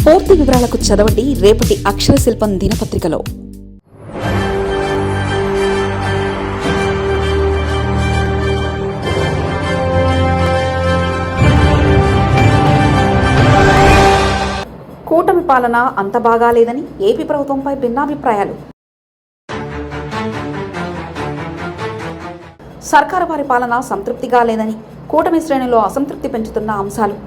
పూర్తి వివరాలకు చదవండి రేపటి అక్షర శిల్పం దినపత్రికలో. కూటమి పాలన అంత బాగాలేదని ఏపీ ప్రభుత్వంపై భిన్నాభిప్రాయాలు. సర్కారు వారి పాలన సంతృప్తిగా లేదని కూటమి శ్రేణిలో అసంతృప్తి పెంచుతున్న అంశాలు.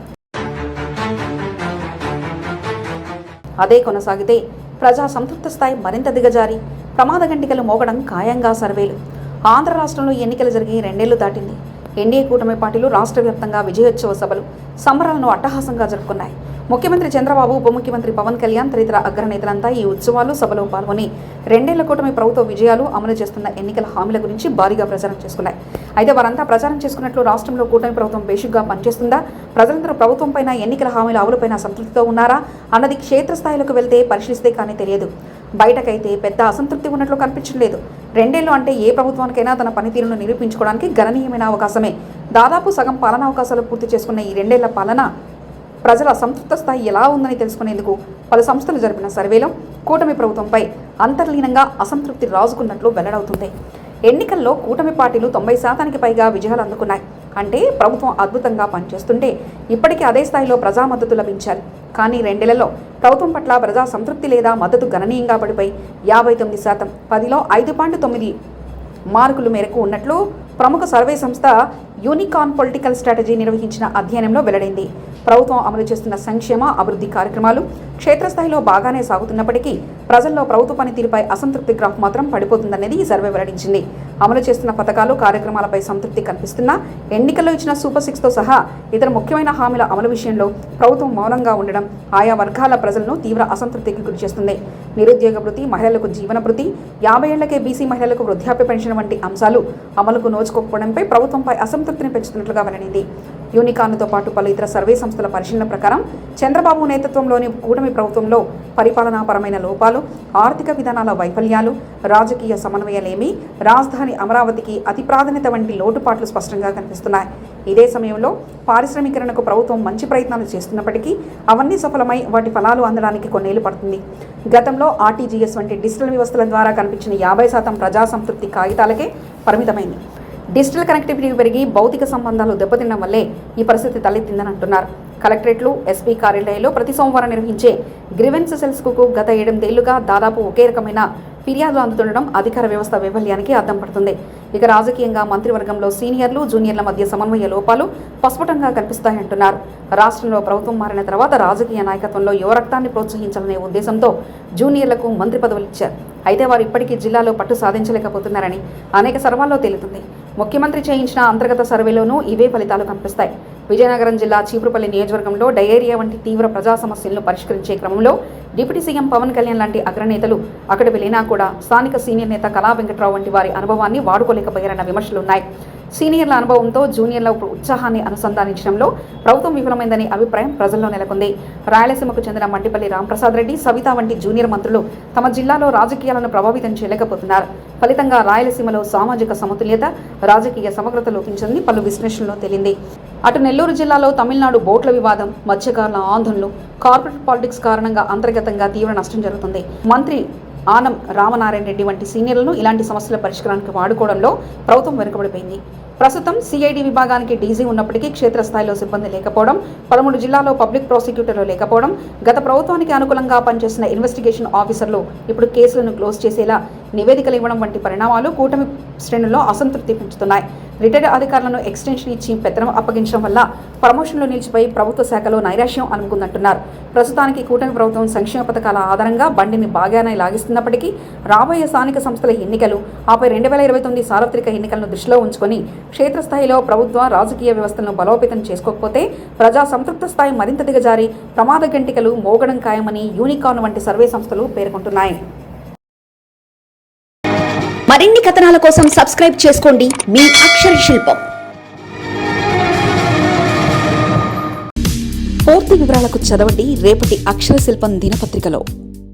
అదే కొనసాగితే ప్రజా సంతృప్త స్థాయి మరింత దిగజారి ప్రమాద గంటికలు మోగడం ఖాయంగా సర్వేలు. ఆంధ్ర రాష్ట్రంలో ఎన్నికలు జరిగి 2 ఏళ్లు దాటింది. ఎన్డీఏ కూటమి పార్టీలు రాష్ట్ర వ్యాప్తంగా విజయోత్సవ సభలు, సంబరాలను అట్టహాసంగా జరుపుకున్నాయి. ముఖ్యమంత్రి చంద్రబాబు, ఉప ముఖ్యమంత్రి పవన్ కళ్యాణ్ తదితర అగ్రనేతలంతా ఈ ఉత్సవాలు, సభలో పాల్గొని 2 ఏళ్ల కూటమి ప్రభుత్వ విజయాలు, అమలు చేస్తున్న ఎన్నికల హామీల గురించి భారీగా ప్రచారం చేసుకున్నాయి. అయితే వారంతా ప్రచారం చేసుకున్నట్లు రాష్ట్రంలో కూటమి ప్రభుత్వం బేసిక్గా పనిచేస్తుందా, ప్రజలందరూ ప్రభుత్వంపైన, ఎన్నికల హామీల అమలుపైన సంతృప్తితో ఉన్నారా అన్నది క్షేత్రస్థాయిలోకి వెళ్తే పరిశీలిస్తే కానీ తెలియదు. బయటకైతే పెద్ద అసంతృప్తి ఉన్నట్లు కనిపించలేదు. 2 ఏళ్లు అంటే ఏ ప్రభుత్వానికైనా తన పనితీరును నిరూపించుకోవడానికి గణనీయమైన అవకాశమే. దాదాపు సగం పాలనా అవకాశాలు పూర్తి చేసుకున్న ఈ 2 ఏళ్ల పాలన ప్రజల సంతృప్త స్థాయి ఎలా ఉందని తెలుసుకునేందుకు పలు సంస్థలు జరిపిన సర్వేలో కూటమి ప్రభుత్వంపై అంతర్లీనంగా అసంతృప్తి రాజుకున్నట్లు వెల్లడవుతుంది. ఎన్నికల్లో కూటమి పార్టీలు 90% పైగా విజయాలు అందుకున్నాయి. అంటే ప్రభుత్వం అద్భుతంగా పనిచేస్తుంటే ఇప్పటికీ అదే స్థాయిలో ప్రజా మద్దతు లభించాలి. కానీ 2 ఏళ్లలో ప్రభుత్వం పట్ల ప్రజా సంతృప్తి లేదా మద్దతు గణనీయంగా పడిపోయి 59%, 10లో 5.9 మార్కుల మేరకు ఉన్నట్లు ప్రముఖ సర్వే సంస్థ యూనికాన్ పొలిటికల్ స్ట్రాటజీ నిర్వహించిన అధ్యయనంలో వెల్లడైంది. ప్రభుత్వం అమలు చేస్తున్న సంక్షేమ, అభివృద్ధి కార్యక్రమాలు క్షేత్రస్థాయిలో బాగానే సాగుతున్నప్పటికీ ప్రజల్లో ప్రభుత్వ పనితీరుపై అసంతృప్తి గ్రాఫ్ మాత్రం పడిపోతుందనేది ఈ సర్వే వెల్లడించింది. అమలు చేస్తున్న పథకాలు, కార్యక్రమాలపై సంతృప్తి కనిపిస్తున్నా ఎన్నికల్లో ఇచ్చిన సూపర్ 6తో సహా ఇతర ముఖ్యమైన హామీల అమలు విషయంలో ప్రభుత్వం మౌనంగా ఉండడం ఆయా వర్గాల ప్రజలను తీవ్ర అసంతృప్తికి గురిచేస్తుంది. నిరుద్యోగ భృతి, మహిళలకు జీవన భృతి, 50 ఏళ్లకే బీసీ మహిళలకు వృద్ధాప్య పెన్షన్ వంటి అంశాలు అమలుకు నోచుకోకపోవడంపై ప్రభుత్వంపై అసంతృప్తిని పెంచుతున్నట్లుగా వెల్లడింది. యూనికాన్తో పాటు పలు ఇతర సర్వే సంస్థల పరిశీలన ప్రకారం చంద్రబాబు నేతృత్వంలోని కూటమి ప్రభుత్వంలో పరిపాలనాపరమైన లోపాలు, ఆర్థిక విధానాల వైఫల్యాలు, రాజకీయ సమన్వయలేమి, రాజధాని అమరావతికి అతి ప్రాధాన్యత వంటి లోటుపాట్లు స్పష్టంగా కనిపిస్తున్నాయి. ఇదే సమయంలో పారిశ్రామికరణకు ప్రభుత్వం మంచి ప్రయత్నాలు చేస్తున్నప్పటికీ అవన్నీ సఫలమై వాటి ఫలాలు అందడానికి కొన్నేళ్లు పడుతుంది. గతంలో ఆర్టీజీఎస్ వంటి డిజిటల్ వ్యవస్థల ద్వారా కనిపించిన 50% ప్రజా సంతృప్తి కాగితాలకే పరిమితమైంది. డిజిటల్ కనెక్టివిటీ పెరిగి భౌతిక సంబంధాలు దెబ్బతినడం వల్లే ఈ పరిస్థితి తలెత్తిందని అంటున్నారు. కలెక్టరేట్లు, ఎస్పీ కార్యాలయాల్లో ప్రతి సోమవారం నిర్వహించే గ్రీవెన్స్ సెల్స్కు గత 8 ఏళ్లుగా దాదాపు ఒకే రకమైన ఫిర్యాదులు అందుతుండడం అధికార వ్యవస్థ వైఫల్యానికి అద్దం పడుతుంది. ఇక రాజకీయంగా మంత్రివర్గంలో సీనియర్లు, జూనియర్ల మధ్య సమన్వయ లోపాలు పస్ఫుటంగా కనిపిస్తాయంటున్నారు. రాష్ట్రంలో ప్రభుత్వం మారిన తర్వాత రాజకీయ నాయకత్వంలో యువ రక్తాన్ని ప్రోత్సహించాలనే ఉద్దేశంతో జూనియర్లకు మంత్రి పదవులు ఇచ్చారు. అయితే వారు ఇప్పటికీ జిల్లాలో పట్టు సాధించలేకపోతున్నారని అనేక సర్వేల్లో తేలుతుంది. ముఖ్యమంత్రి చేయించిన అంతర్గత సర్వేలోనూ ఇవే ఫలితాలు కనిపిస్తాయి. విజయనగరం జిల్లా చీపురుపల్లి నియోజకవర్గంలో డయేరియా వంటి తీవ్ర ప్రజా సమస్యలను పరిష్కరించే క్రమంలో డిప్యూటీ సీఎం పవన్ కళ్యాణ్ లాంటి అగ్రనేతలు అక్కడ వెళ్ళినా కూడా స్థానిక సీనియర్ నేత కళా వెంకట్రావు వంటి వారి అనుభవాన్ని వాడుకోలేకపోయారన్న విమర్శలున్నాయి. సీనియర్ల అనుభవంతో జూనియర్ల ఉత్సాహాన్ని అనుసంధానించడంలో ప్రభుత్వం విఫలమైందని అభిప్రాయం ప్రజల్లో నెలకొంది. రాయలసీమకు చెందిన మండిపల్లి రాంప్రసాద్ రెడ్డి, సవిత వంటి జూనియర్ మంత్రులు తమ జిల్లాలో రాజకీయాలను ప్రభావితం చేయలేకపోతున్నారు. ఫలితంగా రాయలసీమలో సామాజిక సమతుల్యత, రాజకీయ సమగ్రత లోపించిందని పలు విశ్లేషణలో తేలింది. అటు నెల్లూరు జిల్లాలో తమిళనాడు బోట్ల వివాదం, మత్స్యకారుల ఆందోళనలు, కార్పొరేట్ పాలిటిక్స్ కారణంగా అంతర్గతంగా తీవ్ర నష్టం జరుగుతుంది. మంత్రి ఆనం రామనారాయణ రెడ్డి వంటి సీనియర్లను ఇలాంటి సమస్యల పరిష్కారానికి వాడుకోవడంలో ప్రభుత్వం వెనుకబడిపోయింది. ప్రస్తుతం సిఐడి విభాగానికి డీజీ ఉన్నప్పటికీ క్షేత్రస్థాయిలో సిబ్బంది లేకపోవడం, 13 జిల్లాలో పబ్లిక్ ప్రాసిక్యూటర్లు లేకపోవడం, గత ప్రభుత్వానికి అనుకూలంగా పనిచేసిన ఇన్వెస్టిగేషన్ ఆఫీసర్లు ఇప్పుడు కేసులను క్లోజ్ చేసేలా నివేదికలు ఇవ్వడం వంటి పరిణామాలు కూటమి శ్రేణుల్లో అసంతృప్తి పెంచుతున్నాయి. రిటైర్డ్ అధికారులను ఎక్స్టెన్షన్ ఇచ్చి పెత్తనం అప్పగించడం వల్ల ప్రమోషన్లు నిలిచిపోయి ప్రభుత్వ శాఖలో నైరాశ్యం అనుకుందంటున్నారు. ప్రస్తుతానికి కూటమి ప్రభుత్వం సంక్షేమ పథకాల ఆధారంగా బండిని బాగానే లాగిస్తున్నప్పటికీ రాబోయే స్థానిక సంస్థల ఎన్నికలు, ఆపై 2029 సార్వత్రిక ఎన్నికలను దృష్టిలో ఉంచుకొని క్షేత్రస్థాయిలో ప్రభుత్వ రాజకీయ వ్యవస్థలను బలోపేతం చేసుకోకపోతే ప్రజా సంతృప్త స్థాయి మరింత దిగజారి ప్రమాద గంటికలు మోగడం ఖాయమని యూనికాన్ వంటి సర్వే సంస్థలు పేర్కొంటున్నాయి. మరిన్ని కథనాల కోసం సబ్స్క్రైబ్ చేసుకోండి మీ అక్షర శిల్పం. పూర్తి వివరాలకు చదవండి రేపటి అక్షర శిల్పం దినపత్రికలో.